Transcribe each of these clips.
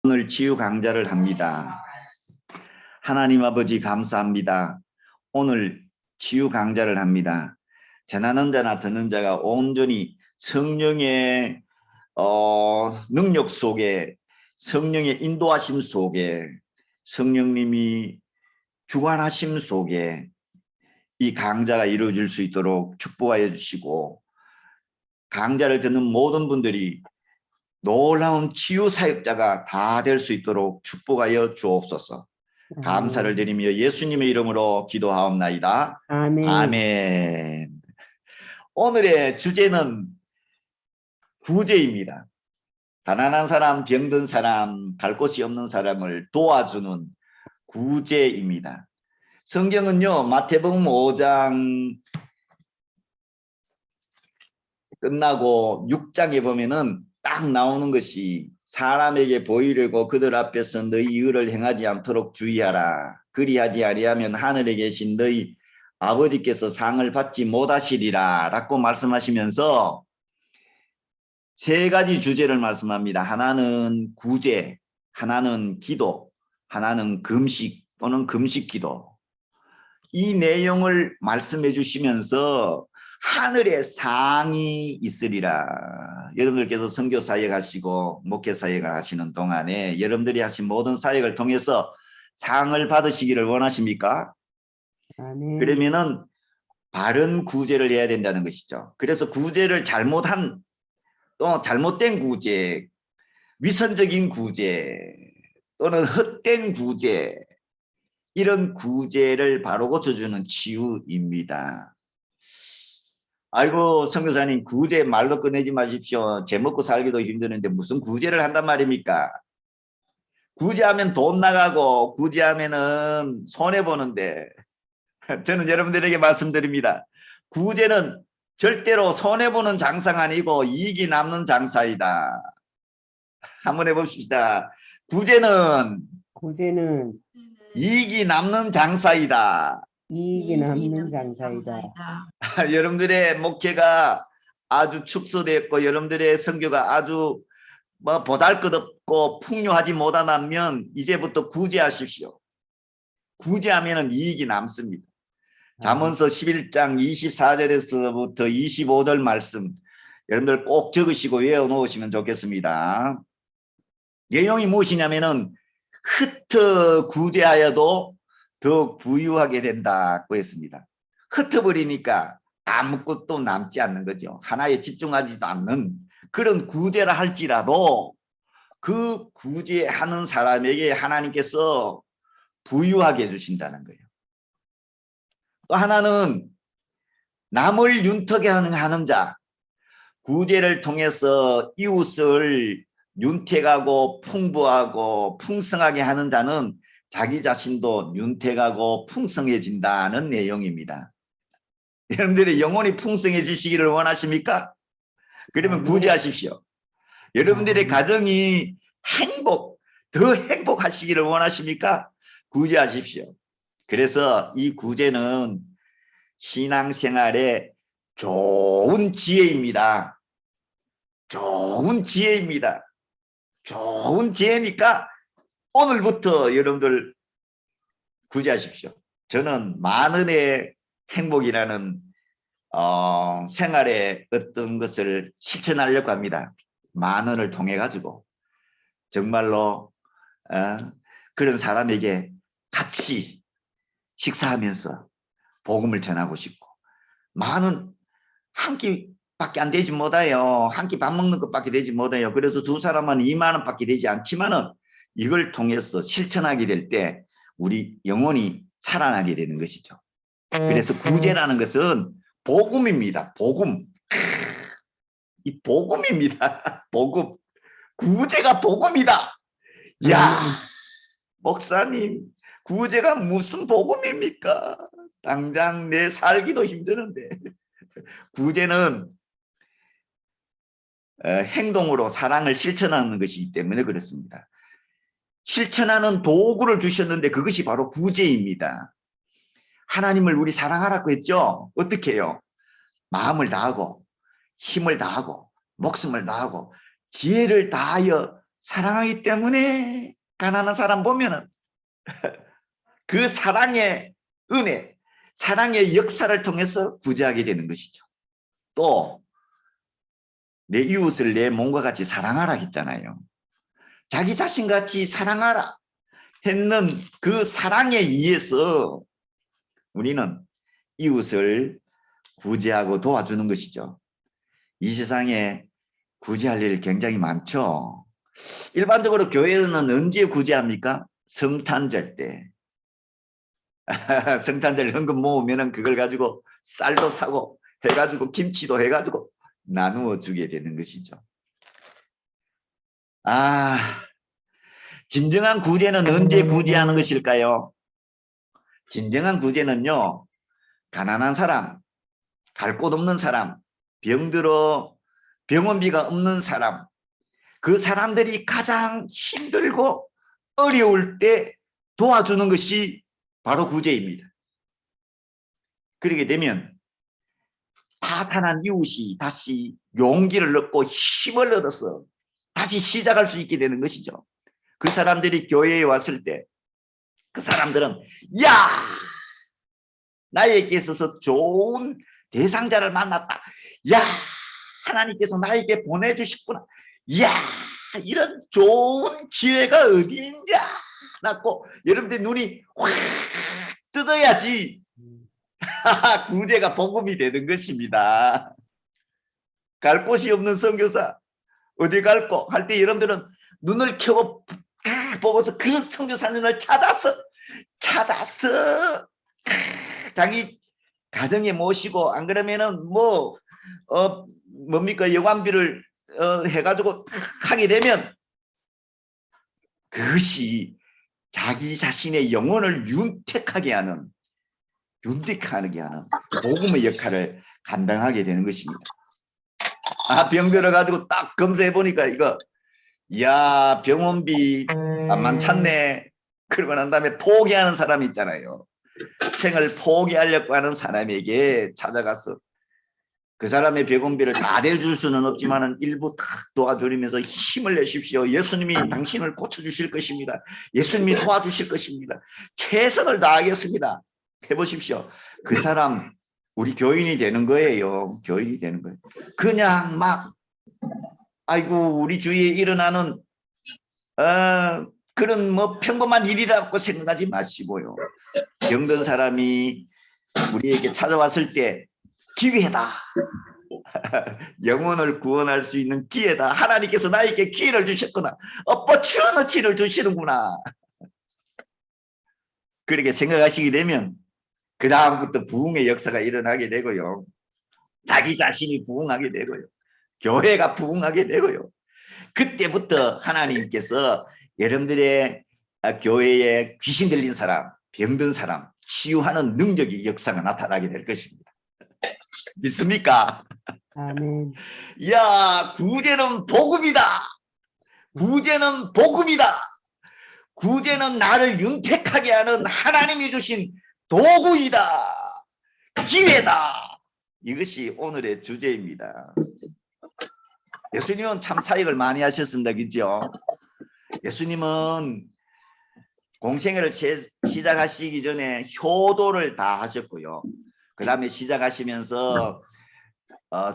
오늘 치유 강좌를 합니다. 하나님 아버지 감사합니다. 오늘 치유 강좌를 합니다. 전하는 자나 듣는 자가 온전히 성령의 능력 속에, 성령의 인도하심 속에, 성령님이 주관하심 속에 이 강좌가 이루어질 수 있도록 축복하여 주시고, 강좌를 듣는 모든 분들이 놀라운 치유 사역자가 다 될 수 있도록 축복하여 주옵소서. 감사를 드리며 예수님의 이름으로 기도하옵나이다. 아멘. 아멘. 오늘의 주제는 구제입니다. 가난한 사람, 병든 사람, 갈 곳이 없는 사람을 도와주는 구제입니다. 성경은요, 마태복음 5장 끝나고 6장에 보면은 딱 나오는 것이, 사람에게 보이려고 그들 앞에서 너희 의를 행하지 않도록 주의하라. 그리하지 아니하면 하늘에 계신 너희 아버지께서 상을 받지 못하시리라 라고 말씀하시면서 세 가지 주제를 말씀합니다. 하나는 구제, 하나는 기도, 하나는 금식 또는 금식 기도. 이 내용을 말씀해 주시면서 하늘에 상이 있으리라. 여러분들께서 선교 사역 하시고 목회 사역을 하시는 동안에 여러분들이 하신 모든 사역을 통해서 상을 받으시기를 원하십니까? 아멘. 그러면은 바른 구제를 해야 된다는 것이죠. 그래서 구제를 잘못한, 또 잘못된 구제, 위선적인 구제 또는 헛된 구제, 이런 구제를 바로 고쳐주는 치유입니다. 아이고, 선교사님, 구제 말로 꺼내지 마십시오. 제 먹고 살기도 힘드는데 무슨 구제를 한단 말입니까? 구제하면 돈 나가고 구제하면은 손해보는데, 저는 여러분들에게 말씀드립니다. 구제는 절대로 손해보는 장사가 아니고 이익이 남는 장사이다. 한번 해봅시다. 구제는 이익이 남는 장사이다. 이익이 남는 장사이다. 여러분들의 목회가 아주 축소됐고 여러분들의 선교가 아주 보잘것없고 풍요하지 못하다면 이제부터 구제하십시오. 구제하면 이익이 남습니다. 잠언서 11장 24절에서부터 25절 말씀, 여러분들 꼭 적으시고 외워놓으시면 좋겠습니다. 내용이 무엇이냐면은 흩어 구제하여도 더 부유하게 된다고 했습니다. 흩어버리니까 아무것도 남지 않는 거죠. 하나에 집중하지도 않는 그런 구제를 할지라도 그 구제하는 사람에게 하나님께서 부유하게 해주신다는 거예요. 또 하나는 남을 윤택하게 하는 자, 구제를 통해서 이웃을 윤택하고 풍부하고 풍성하게 하는 자는 자기 자신도 윤택하고 풍성해진다는 내용입니다. 여러분들의 영혼이 풍성해지시기를 원하십니까? 그러면 구제하십시오. 여러분들의 가정이 더 행복하시기를 원하십니까? 구제하십시오. 그래서 이 구제는 신앙생활의 좋은 지혜입니다. 좋은 지혜입니다. 좋은 지혜니까 오늘부터 여러분들 구제하십시오. 저는 만원의 행복이라는 생활의 어떤 것을 실천하려고 합니다. 만원을 통해 가지고 정말로 그런 사람에게 같이 식사하면서 복음을 전하고 싶고, 만원 한 끼밖에 안 되지 못해요. 한 끼 밥 먹는 것밖에 되지 못해요. 그래서 두 사람은 2만 원밖에 되지 않지만은 이걸 통해서 실천하게 될 때 우리 영혼이 살아나게 되는 것이죠. 그래서 구제라는 것은 복음입니다. 복음. 이 복음입니다. 복음. 구제가 복음이다. 야, 목사님, 구제가 무슨 복음입니까? 당장 내 살기도 힘드는데. 구제는 행동으로 사랑을 실천하는 것이기 때문에 그렇습니다. 실천하는 도구를 주셨는데 그것이 바로 구제입니다. 하나님을 우리 사랑하라고 했죠? 어떻게 해요? 마음을 다하고 힘을 다하고 목숨을 다하고 지혜를 다하여 사랑하기 때문에 가난한 사람 보면은 그 사랑의 은혜, 사랑의 역사를 통해서 구제하게 되는 것이죠. 또 내 이웃을 내 몸과 같이 사랑하라 했잖아요. 자기 자신같이 사랑하라 했는 그 사랑에 의해서 우리는 이웃을 구제하고 도와주는 것이죠. 이 세상에 구제할 일 굉장히 많죠. 일반적으로 교회는 언제 구제합니까? 성탄절 때. 성탄절 헌금 모으면 그걸 가지고 쌀도 사고 해가지고 김치도 해가지고 나누어 주게 되는 것이죠. 진정한 구제는 언제 구제하는 것일까요? 진정한 구제는요, 가난한 사람, 갈 곳 없는 사람, 병들어 병원비가 없는 사람, 그 사람들이 가장 힘들고 어려울 때 도와주는 것이 바로 구제입니다. 그렇게 되면 파산한 이웃이 다시 용기를 얻고 힘을 얻어서 다시 시작할 수 있게 되는 것이죠. 그 사람들이 교회에 왔을 때 그 사람들은 야, 나에게 있어서 좋은 대상자를 만났다. 야, 하나님께서 나에게 보내주셨구나. 야, 이런 좋은 기회가 어디 있냐라고 여러분들 눈이 확 뜯어야지 구제가 복음이 되는 것입니다. 갈 곳이 없는 선교사 어디 갈고 할 때 여러분들은 눈을 켜고 보고서 그 선교사님을 찾아서 자기 가정에 모시고 안 그러면은 뭡니까 여관비를 해가지고 하게 되면 그것이 자기 자신의 영혼을 윤택하게 하는 복음의 역할을 감당하게 되는 것입니다. 병들어 가지고 딱 검사해 보니까 이거 야 병원비 만만찮네. 그러고 난 다음에 포기하는 사람이 있잖아요. 생을 포기하려고 하는 사람에게 찾아가서 그 사람의 병원비를 다 대줄 수는 없지만 일부 다 도와주면서 힘을 내십시오. 예수님이 당신을 고쳐주실 것입니다. 예수님이 도와주실 것입니다. 최선을 다하겠습니다. 해보십시오. 그 사람 우리 교인이 되는 거예요. 교인이 되는 거예요. 그냥 막 아이고 우리 주위에 일어나는 그런 평범한 일이라고 생각하지 마시고요. 병든 사람이 우리에게 찾아왔을 때 기회다. 영혼을 구원할 수 있는 기회다. 하나님께서 나에게 기회를 주셨구나. opportunity를 주시는구나. 그렇게 생각하시게 되면 그 다음부터 부흥의 역사가 일어나게 되고요. 자기 자신이 부흥하게 되고요. 교회가 부흥하게 되고요. 그때부터 하나님께서 여러분들의 교회에 귀신 들린 사람, 병든 사람 치유하는 능력이 역사가 나타나게 될 것입니다. 믿습니까? 아멘. 야, 구제는 복음이다. 구제는 복음이다. 구제는 나를 윤택하게 하는 하나님이 주신 도구이다. 기회다. 이것이 오늘의 주제입니다. 예수님은 참 사역을 많이 하셨습니다. 그죠? 예수님은 공생애를 시작하시기 전에 효도를 다 하셨고요. 그 다음에 시작하시면서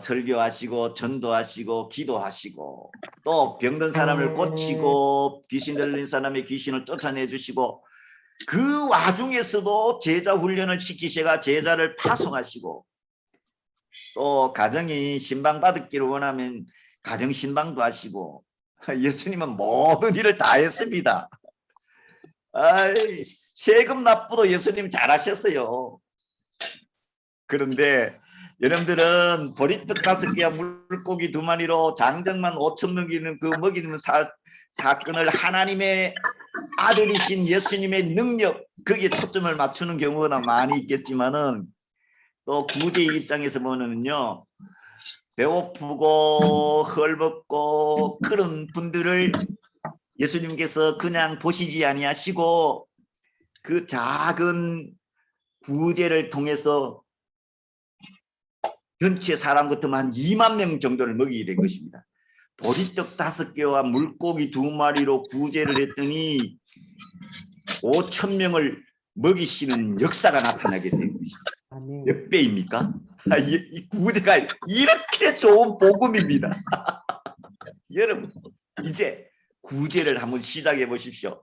설교하시고 전도하시고 기도하시고 또 병든 사람을 고치고 귀신 들린 사람의 귀신을 쫓아내 주시고 그 와중에서도 제자 훈련을 시키셔가 제자를 파송하시고 또 가정이 신방받기를 원하면 가정 신방도 하시고 예수님은 모든 일을 다 했습니다. 세금 납부도 예수님 잘하셨어요. 그런데 여러분들은 보리떡 5개와 물고기 2마리로 장정만 5천 먹이는 그 먹이는 사건을 하나님의 아들이신 예수님의 능력 거기에 초점을 맞추는 경우가 많이 있겠지만은 또 구제의 입장에서 보면은요 배고프고 헐벗고 그런 분들을 예수님께서 그냥 보시지 아니하시고 그 작은 구제를 통해서 전체 사람 같으면 한 2만 명 정도를 먹이게 된 것입니다. 보리떡 5개와 물고기 2마리로 구제를 했더니 5,000명을 먹이시는 역사가 나타나게 된 것입니다. 아멘. 몇 배입니까? 이 구제가 이렇게 좋은 복음입니다. 여러분, 이제 구제를 한번 시작해 보십시오.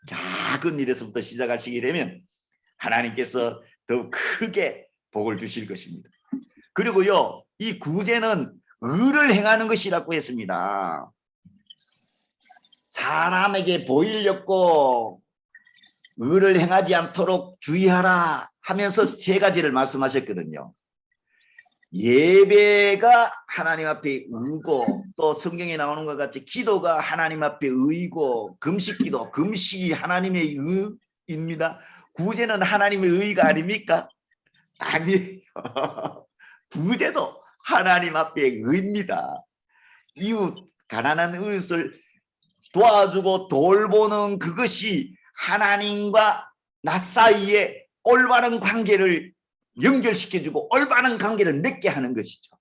작은 일에서부터 시작하시게 되면 하나님께서 더 크게 복을 주실 것입니다. 그리고요, 이 구제는 의를 행하는 것이라고 했습니다. 사람에게 보이려고 의를 행하지 않도록 주의하라 하면서 3가지를 말씀하셨거든요. 예배가 하나님 앞에 의고, 또 성경에 나오는 것 같이 기도가 하나님 앞에 의고, 금식기도, 금식이 하나님의 의입니다. 구제는 하나님의 의가 아닙니까? 아니에요. 구제도 하나님 앞에 의입니다. 이웃, 가난한 이웃을 도와주고 돌보는 그것이 하나님과 나 사이에 올바른 관계를 연결시켜주고 올바른 관계를 맺게 하는 것이죠.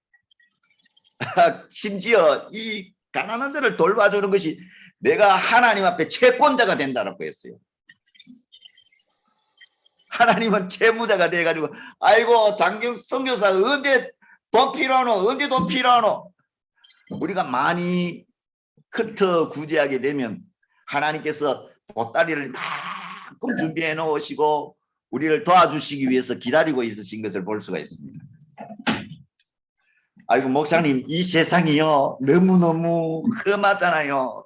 심지어 이 가난한 자를 돌봐주는 것이 내가 하나님 앞에 채권자가 된다고 했어요. 하나님은 채무자가 돼가지고 아이고 장경 선교사 언제 돈 필요하노? 언제 돈 필요하노? 우리가 많이 흩어 구제하게 되면 하나님께서 보따리를 만큼 준비해 놓으시고 우리를 도와주시기 위해서 기다리고 있으신 것을 볼 수가 있습니다. 아이고 목사님 이 세상이요 너무너무 험하잖아요.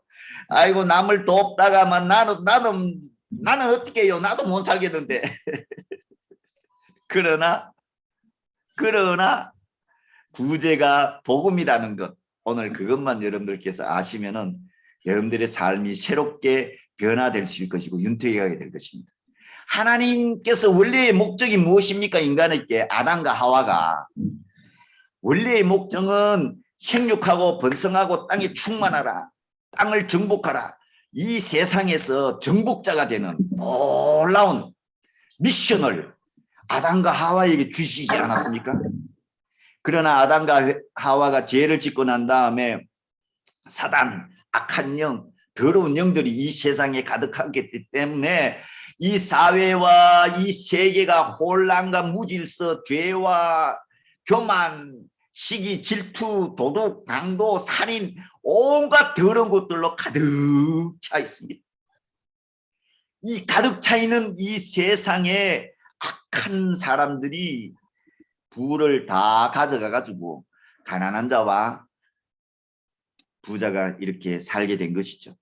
아이고 남을 돕다가만 나는 어떻게 해요? 나도 못 살겠는데. 그러나 구제가 복음이라는 것, 오늘 그것만 여러분들께서 아시면은 여러분들의 삶이 새롭게 변화될 것이고 윤택하게 될 것입니다. 하나님께서 원래의 목적이 무엇입니까? 인간에게 아담과 하와가 원래의 목적은 생육하고 번성하고 땅에 충만하라, 땅을 정복하라, 이 세상에서 정복자가 되는 놀라운 미션을 아담과 하와에게 주시지 않았습니까? 그러나 아담과 하와가 죄를 짓고 난 다음에 사단, 악한 영, 더러운 영들이 이 세상에 가득하기 때문에 이 사회와 이 세계가 혼란과 무질서, 죄와 교만, 시기, 질투, 도둑, 강도, 살인, 온갖 더러운 것들로 가득 차 있습니다. 이 가득 차 있는 이 세상에 악한 사람들이 부를 다 가져가 가지고 가난한 자와 부자가 이렇게 살게 된 것이죠.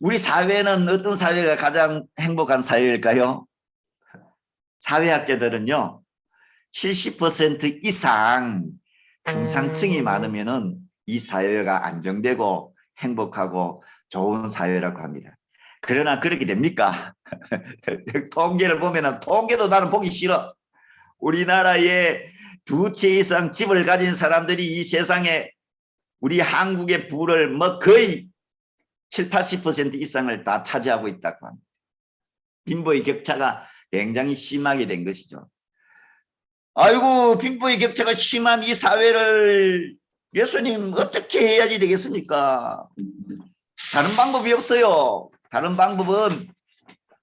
우리 사회는 어떤 사회가 가장 행복한 사회일까요? 사회학자들은요 70% 이상 중산층이 많으면은 이 사회가 안정되고 행복하고 좋은 사회라고 합니다. 그러나 그렇게 됩니까? 통계를 보면은 통계도 나는 보기 싫어. 우리나라에 2채 이상 집을 가진 사람들이 이 세상에 우리 한국의 부를 뭐 거의 70~80% 이상을 다 차지하고 있다고 합니다. 빈부의 격차가 굉장히 심하게 된 것이죠. 아이고 빈부의 격차가 심한 이 사회를 예수님 어떻게 해야지 되겠습니까? 다른 방법이 없어요. 다른 방법은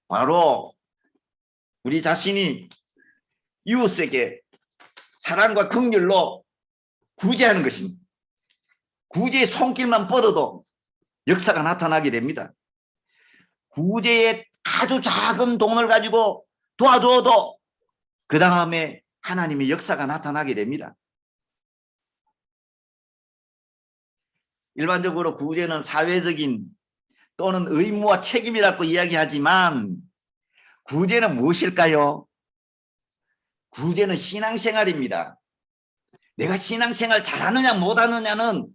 바로 우리 자신이 이웃에게 사랑과 긍휼로 구제하는 것입니다. 구제의 손길만 뻗어도 역사가 나타나게 됩니다. 구제에 아주 작은 돈을 가지고 도와줘도 그 다음에 하나님의 역사가 나타나게 됩니다. 일반적으로 구제는 사회적인 또는 의무와 책임이라고 이야기하지만 구제는 무엇일까요? 구제는 신앙생활입니다. 내가 신앙생활 잘하느냐 못하느냐는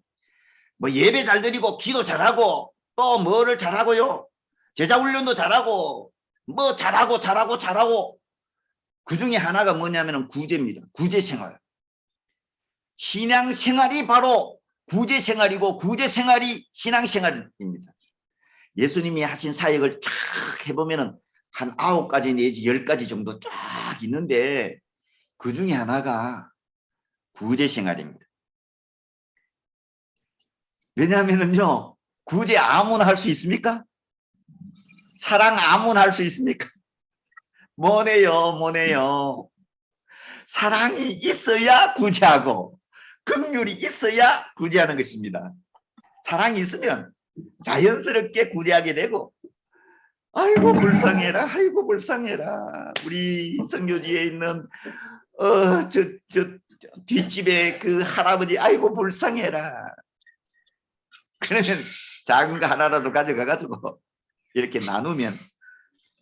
뭐 예배 잘 드리고 기도 잘하고 또 뭐를 잘하고요. 제자훈련도 잘하고 뭐 잘하고 그 중에 하나가 뭐냐면 구제입니다. 구제생활. 신앙생활이 바로 구제생활이고 구제생활이 신앙생활입니다. 예수님이 하신 사역을 쫙 해보면 한 9가지 내지 10가지 정도 쫙 있는데 그 중에 하나가 구제생활입니다. 왜냐하면은요, 구제 아무나 할 수 있습니까? 사랑 아무나 할 수 있습니까? 뭐네요, 뭐네요. 사랑이 있어야 구제하고 긍휼이 있어야 구제하는 것입니다. 사랑이 있으면 자연스럽게 구제하게 되고, 아이고 불쌍해라, 아이고 불쌍해라. 우리 선교지에 있는 저 뒷집에 그 할아버지, 아이고 불쌍해라. 그러면 작은 거 하나라도 가져가 가지고 이렇게 나누면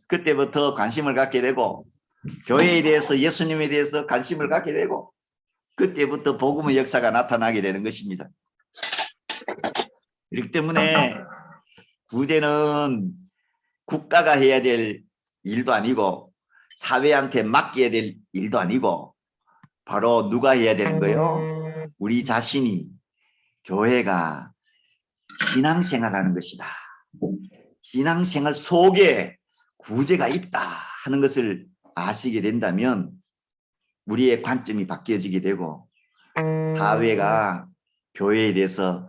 그때부터 관심을 갖게 되고, 교회에 대해서, 예수님에 대해서 관심을 갖게 되고, 그때부터 복음의 역사가 나타나게 되는 것입니다. 그렇기 때문에 구제는 국가가 해야 될 일도 아니고 사회한테 맡겨야 될 일도 아니고, 바로 누가 해야 되는 거예요? 우리 자신이, 교회가 신앙생활하는 것이다. 신앙생활 속에 구제가 있다 하는 것을 아시게 된다면 우리의 관점이 바뀌어지게 되고, 사회가 교회에 대해서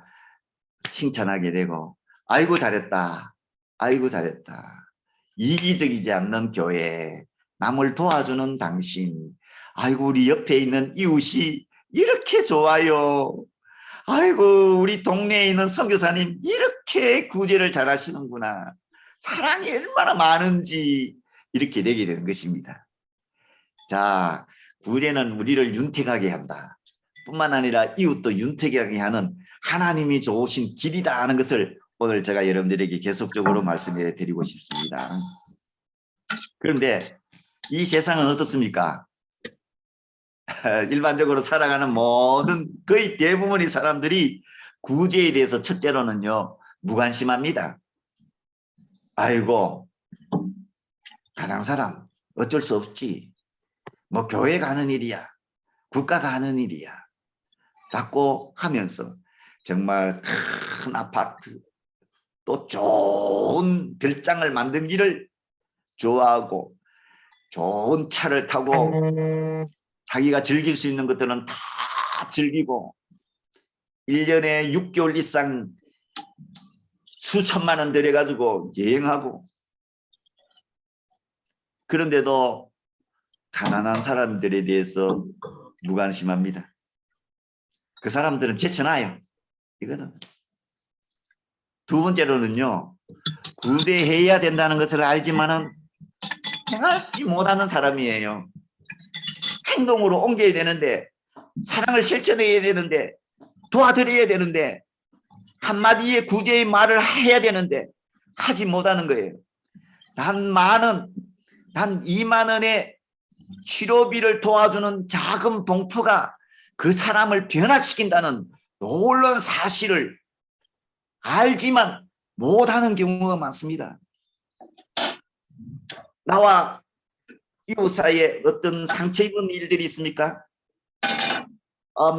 칭찬하게 되고, 아이고 잘했다, 아이고 잘했다. 이기적이지 않는 교회, 남을 도와주는 당신, 아이고 우리 옆에 있는 이웃이 이렇게 좋아요. 아이고 우리 동네에 있는 선교사님 이렇게 구제를 잘 하시는구나. 사랑이 얼마나 많은지 이렇게 되게 되는 것입니다. 자, 구제는 우리를 윤택하게 한다. 뿐만 아니라 이웃도 윤택하게 하는 하나님이 좋으신 길이다 하는 것을 오늘 제가 여러분들에게 계속적으로 말씀해 드리고 싶습니다. 그런데 이 세상은 어떻습니까? 일반적으로 살아가는 모든 거의 대부분의 사람들이 구제에 대해서 첫째로는요, 무관심합니다. 아이고 가난 사람 어쩔 수 없지, 뭐 교회가 하는 일이야, 국가가 하는 일이야 라고 하면서 정말 큰 아파트, 또 좋은 별장을 만들기를 좋아하고, 좋은 차를 타고 자기가 즐길 수 있는 것들은 다 즐기고, 1년에 6개월 이상 수천만 원 들여가지고 여행하고, 그런데도 가난한 사람들에 대해서 무관심합니다. 그 사람들은 제쳐놔요. 이거는. 두 번째로는요, 구제해야 된다는 것을 알지만은 행하지 못하는 사람이에요. 행동으로 옮겨야 되는데, 사랑을 실천해야 되는데, 도와드려야 되는데, 한마디의 구제의 말을 해야 되는데 하지 못하는 거예요. 단 2만 원의 치료비를 도와주는 작은 봉투가 그 사람을 변화시킨다는 놀라운 사실을 알지만 못하는 경우가 많습니다. 나와 이웃 사이에 어떤 상처 입은 일들이 있습니까?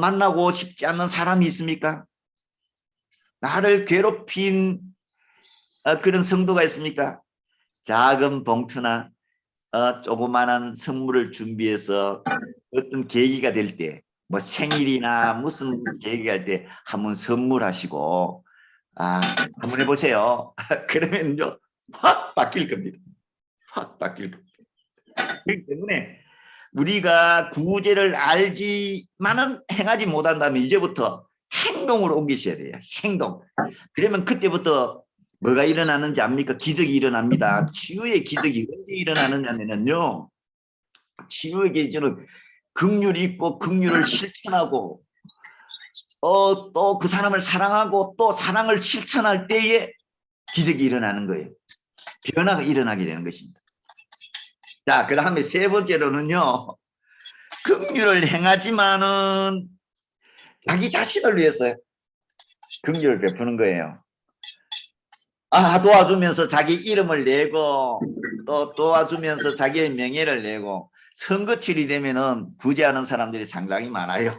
만나고 싶지 않는 사람이 있습니까? 나를 괴롭힌 그런 성도가 있습니까? 작은 봉투나 조그마한 선물을 준비해서 어떤 계기가 될 때, 뭐 생일이나 무슨 계기가 될 때 한번 선물하시고 한번 해보세요. 그러면요 확 바뀔 겁니다. 확 바뀔 겁니다. 그렇기 때문에 우리가 구제를 알지만은 행하지 못한다면 이제부터 행동으로 옮기셔야 돼요. 행동. 그러면 그때부터 뭐가 일어나는지 압니까? 기적이 일어납니다. 치유의 기적이 언제 일어나느냐면요, 치유의 기적은 긍휼이 있고 긍휼을 실천하고, 또 그 사람을 사랑하고 또 사랑을 실천할 때에 기적이 일어나는 거예요. 변화가 일어나게 되는 것입니다. 자, 그 다음에 세 번째로는요, 긍휼을 행하지만은 자기 자신을 위해서 긍휼을 베푸는 거예요. 도와주면서 자기 이름을 내고, 또 도와주면서 자기의 명예를 내고, 선거철이 되면은 구제하는 사람들이 상당히 많아요.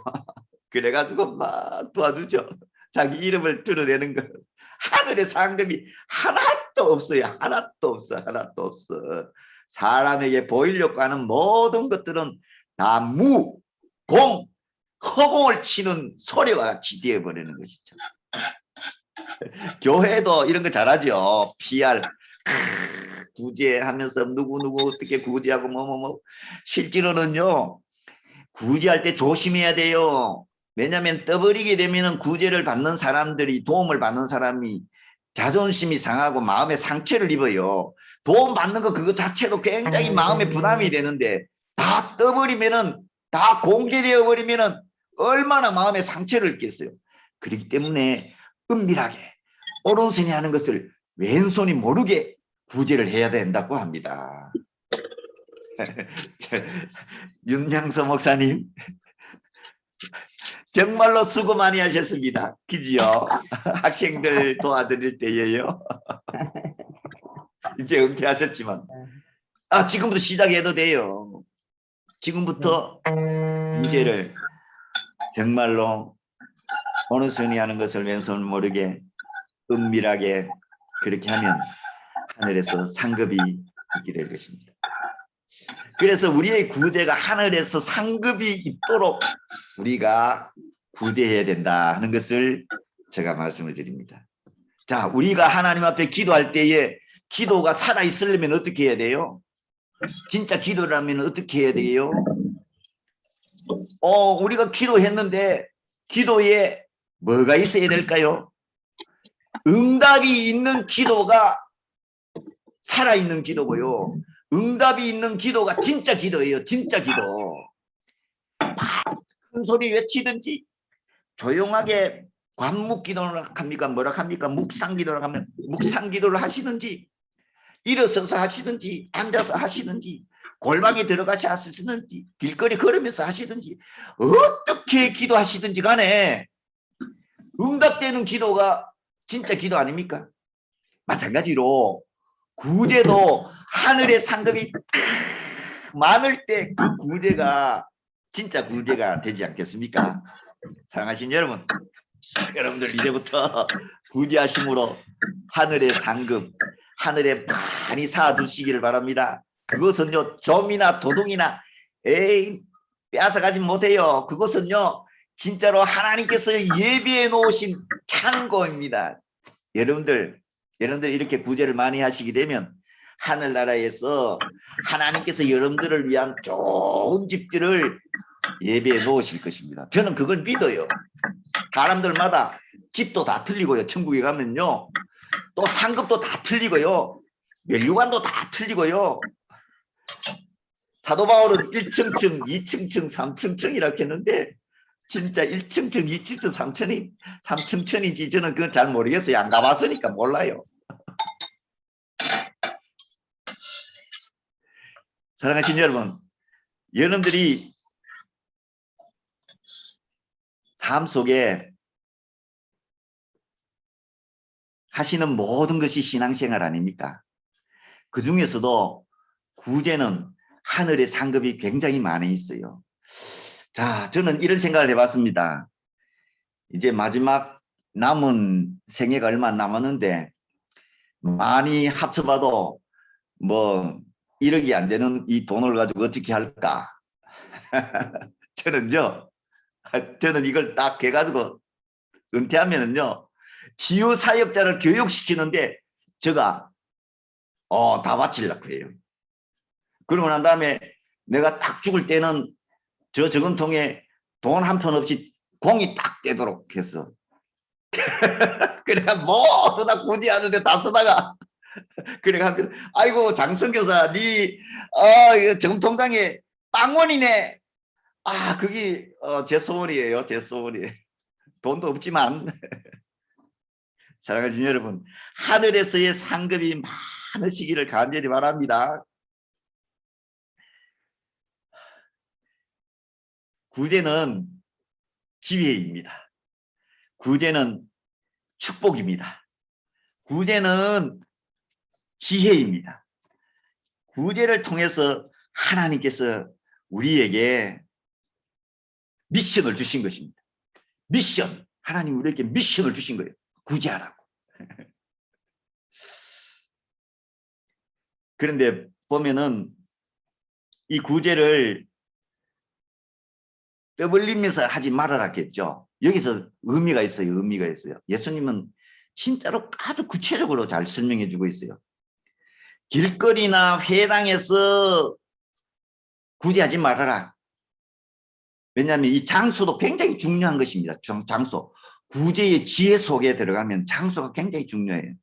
그래가지고 막 도와주죠. 자기 이름을 드러내는 거. 하늘의 상급이 하나도 없어요. 하나도 없어. 하나도 없어. 사람에게 보이려고 하는 모든 것들은 다 무, 공, 허공을 치는 소리와 같이 되어버리는 것이죠. 교회도 이런 거 잘하죠. PR 구제하면서 누구 어떻게 구제하고 뭐 실제로는요. 구제할 때 조심해야 돼요. 왜냐하면 떠버리게 되면은 구제를 받는 사람들이 도움을 받는 사람이 자존심이 상하고 마음에 상처를 입어요. 도움 받는 거 그거 자체도 굉장히 마음에 부담이 되는데 다 떠버리면은 다 공개되어 버리면은 얼마나 마음에 상처를 입겠어요. 그렇기 때문에 은밀하게 오른손이 하는 것을 왼손이 모르게 구제를 해야 된다고 합니다. 윤양서 목사님 정말로 수고 많이 하셨습니다. 그지요? 학생들 도와드릴 때예요. 이제 은퇴하셨지만 지금부터 시작해도 돼요. 지금부터 구제를 정말로 어느 손이 하는 것을 왼손 모르게 은밀하게 그렇게 하면 하늘에서 상급이 있게 될 것입니다. 그래서 우리의 구제가 하늘에서 상급이 있도록 우리가 구제해야 된다 하는 것을 제가 말씀을 드립니다. 자, 우리가 하나님 앞에 기도할 때에 기도가 살아있으려면 어떻게 해야 돼요? 진짜 기도라면 어떻게 해야 돼요? 우리가 기도했는데 기도에 뭐가 있어야 될까요? 응답이 있는 기도가 살아있는 기도고요. 응답이 있는 기도가 진짜 기도예요. 진짜 기도. 큰 소리 외치든지 조용하게 관묵 기도를 합니까? 뭐라 합니까? 묵상 기도를 하면 묵상 기도를 하시든지 일어서서 하시든지 앉아서 하시든지 골방에 들어가서 하시든지 길거리 걸으면서 하시든지 어떻게 기도하시든지 간에 응답되는 기도가 진짜 기도 아닙니까? 마찬가지로 구제도 하늘의 상급이 많을 때 그 구제가 진짜 구제가 되지 않겠습니까? 사랑하신 여러분, 여러분들 이제부터 구제하심으로 하늘의 상급, 하늘에 많이 쌓아두시기를 바랍니다. 그것은요, 좀이나 도둑이나 빼앗아가지 못해요. 그것은요, 진짜로 하나님께서 예비해 놓으신 창고입니다. 여러분들 이렇게 구제를 많이 하시게 되면 하늘나라에서 하나님께서 여러분들을 위한 좋은 집들을 예비해 놓으실 것입니다. 저는 그걸 믿어요. 사람들마다 집도 다 틀리고요. 천국에 가면요. 또 상급도 다 틀리고요. 멸류관도 다 틀리고요. 사도 바울은 1층층, 2층층, 3층층이라고 했는데 진짜 1층층, 2층층, 3층층인지 저는 그건 잘 모르겠어요. 안 가봤으니까 몰라요. 사랑하신 여러분, 여러분들이 삶 속에 하시는 모든 것이 신앙생활 아닙니까? 그 중에서도 구제는 하늘의 상급이 굉장히 많이 있어요. 자, 저는 이런 생각을 해봤습니다. 이제 마지막 남은 생애가 얼마 안 남았는데 많이 합쳐봐도 뭐 1억이 안 되는 이 돈을 가지고 어떻게 할까? 저는 이걸 딱 해가지고 은퇴하면은요 지유사역자를 교육시키는데 제가 다 바치려고 해요. 그러고 난 다음에 내가 딱 죽을 때는 저 저금통에 돈 한 푼 없이 공이 딱 되도록 했어. 그래가 모두 다 구제하는데 다 쓰다가 그래가 아이고 장성교사 니 저금통장에 빵원이네. 그게 제 소원이에요. 제 소원이에요. 돈도 없지만 사랑하는 여러분, 하늘에서의 상급이 많으시기를 간절히 바랍니다. 구제는 기회입니다. 구제는 축복입니다. 구제는 지혜입니다. 구제를 통해서 하나님께서 우리에게 미션을 주신 것입니다. 미션. 하나님 우리에게 미션을 주신 거예요. 구제하라고. 그런데 보면은 이 구제를 떠벌리면서 하지 말아라 했죠. 여기서 의미가 있어요. 의미가 있어요. 예수님은 진짜로 아주 구체적으로 잘 설명해 주고 있어요. 길거리나 회당에서 구제하지 말아라. 왜냐하면 이 장소도 굉장히 중요한 것입니다. 장소. 구제의 지혜 속에 들어가면 장소가 굉장히 중요해요.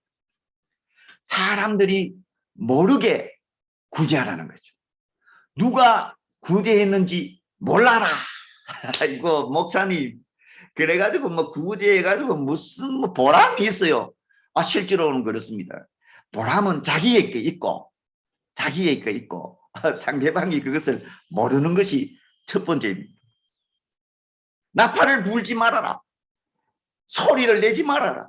사람들이 모르게 구제하라는 거죠. 누가 구제했는지 몰라라. 이거 목사님 그래가지고 뭐 구제해가지고 무슨 뭐 보람이 있어요. 아 실제로는 그렇습니다. 보람은 자기에게 있고 상대방이 그것을 모르는 것이 첫 번째입니다. 나팔을 불지 말아라. 소리를 내지 말아라.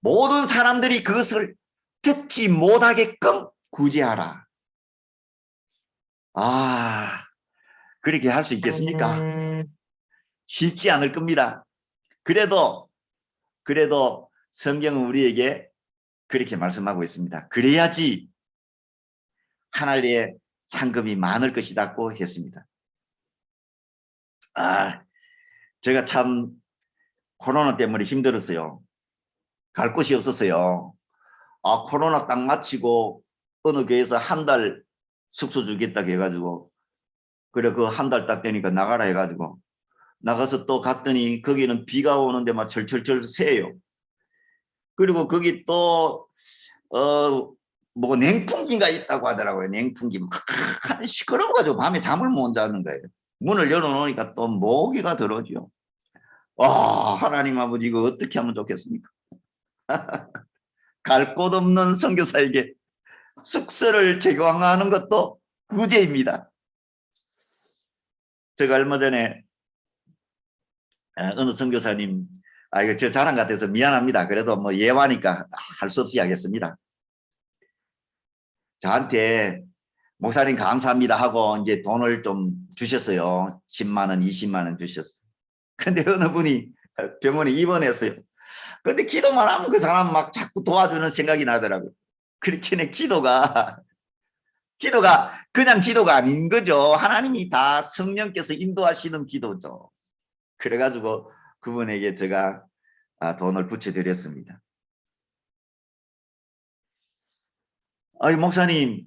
모든 사람들이 그것을 듣지 못하게끔 구제하라. 아, 그렇게 할 수 있겠습니까? 쉽지 않을 겁니다. 그래도 성경은 우리에게 그렇게 말씀하고 있습니다. 그래야지 하나님의 상급이 많을 것이라고 했습니다. 아, 제가 참 코로나 때문에 힘들었어요. 갈 곳이 없었어요. 아, 코로나 딱 마치고 어느 교회에서 한 달 숙소 주겠다 해가지고 그래 그 한 달 딱 되니까 나가라 해가지고 나가서 또 갔더니 거기는 비가 오는데 막 철철철 새요. 그리고 거기 또 뭐 냉풍기가 있다고 하더라고요. 냉풍기 막 시끄러워 가지고 밤에 잠을 못 자는 거예요. 문을 열어놓으니까 또 모기가 들어오죠. 와, 하나님 아버지 이거 어떻게 하면 좋겠습니까? 갈 곳 없는 선교사에게 숙소를 제공하는 것도 구제입니다. 제가 얼마 전에 어느 선교사님, 이거 제 자랑 같아서 미안합니다. 그래도 뭐 예화니까 할 수 없이 하겠습니다. 저한테 목사님 감사합니다 하고 이제 돈을 좀 주셨어요. 10만 원, 20만 원 주셨어요. 근데 어느 분이 병원에 입원했어요. 근데 기도만 하면 그 사람 막 자꾸 도와주는 생각이 나더라고요. 그렇게 기도가 그냥 기도가 아닌 거죠. 하나님이 다 성령께서 인도하시는 기도죠. 그래가지고 그분에게 제가 돈을 붙여드렸습니다. 아이 목사님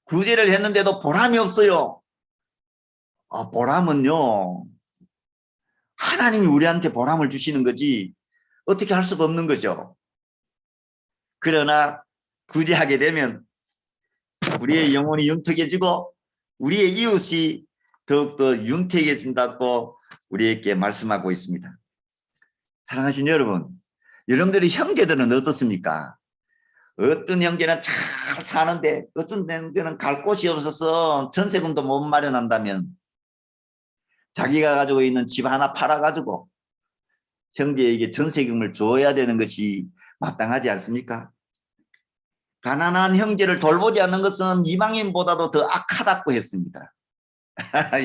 구제를 했는데도 보람이 없어요. 보람은요 하나님이 우리한테 보람을 주시는 거지 어떻게 할 수가 없는 거죠. 그러나 구제하게 되면 우리의 영혼이 윤택해지고 우리의 이웃이 더욱더 윤택해진다고 우리에게 말씀하고 있습니다. 사랑하신 여러분, 여러분들의 형제들은 어떻습니까? 어떤 형제는 잘 사는데 어떤 형제는 갈 곳이 없어서 전세금도 못 마련한다면 자기가 가지고 있는 집 하나 팔아가지고 형제에게 전세금을 줘야 되는 것이 마땅하지 않습니까? 가난한 형제를 돌보지 않는 것은 이방인보다도 더 악하다고 했습니다.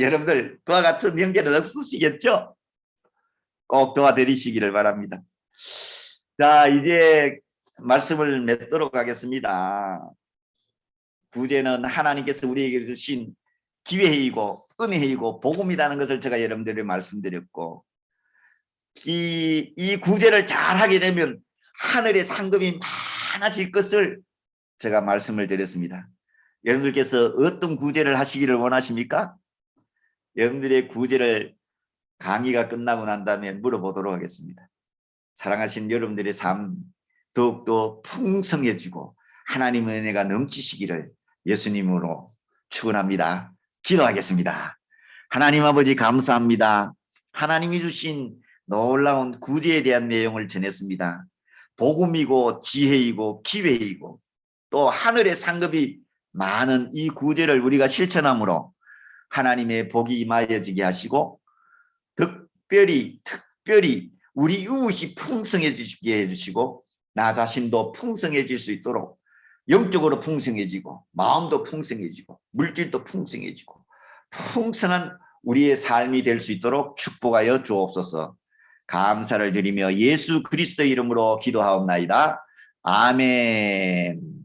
여러분들 그와 같은 형제는 없으시겠죠? 꼭 도와드리시기를 바랍니다. 자, 이제 말씀을 맺도록 하겠습니다. 구제는 하나님께서 우리에게 주신 기회이고 은혜이고 복음이라는 것을 제가 여러분들에게 말씀드렸고 이 구제를 잘 하게 되면 하늘의 상급이 많아질 것을 제가 말씀을 드렸습니다. 여러분들께서 어떤 구제를 하시기를 원하십니까? 여러분들의 구제를 강의가 끝나고 난 다음에 물어보도록 하겠습니다. 사랑하신 여러분들의 삶 더욱더 풍성해지고 하나님의 은혜가 넘치시기를 예수님으로 축원합니다. 기도하겠습니다. 하나님 아버지 감사합니다. 하나님이 주신 놀라운 구제에 대한 내용을 전했습니다. 복음이고 지혜이고 기회이고 또 하늘의 상급이 많은 이 구제를 우리가 실천함으로 하나님의 복이 임하여지게 하시고 특별히 우리 이웃이 풍성해지게 해주시고 나 자신도 풍성해질 수 있도록 영적으로 풍성해지고 마음도 풍성해지고 물질도 풍성해지고 풍성한 우리의 삶이 될 수 있도록 축복하여 주옵소서. 감사를 드리며 예수 그리스도의 이름으로 기도하옵나이다. 아멘.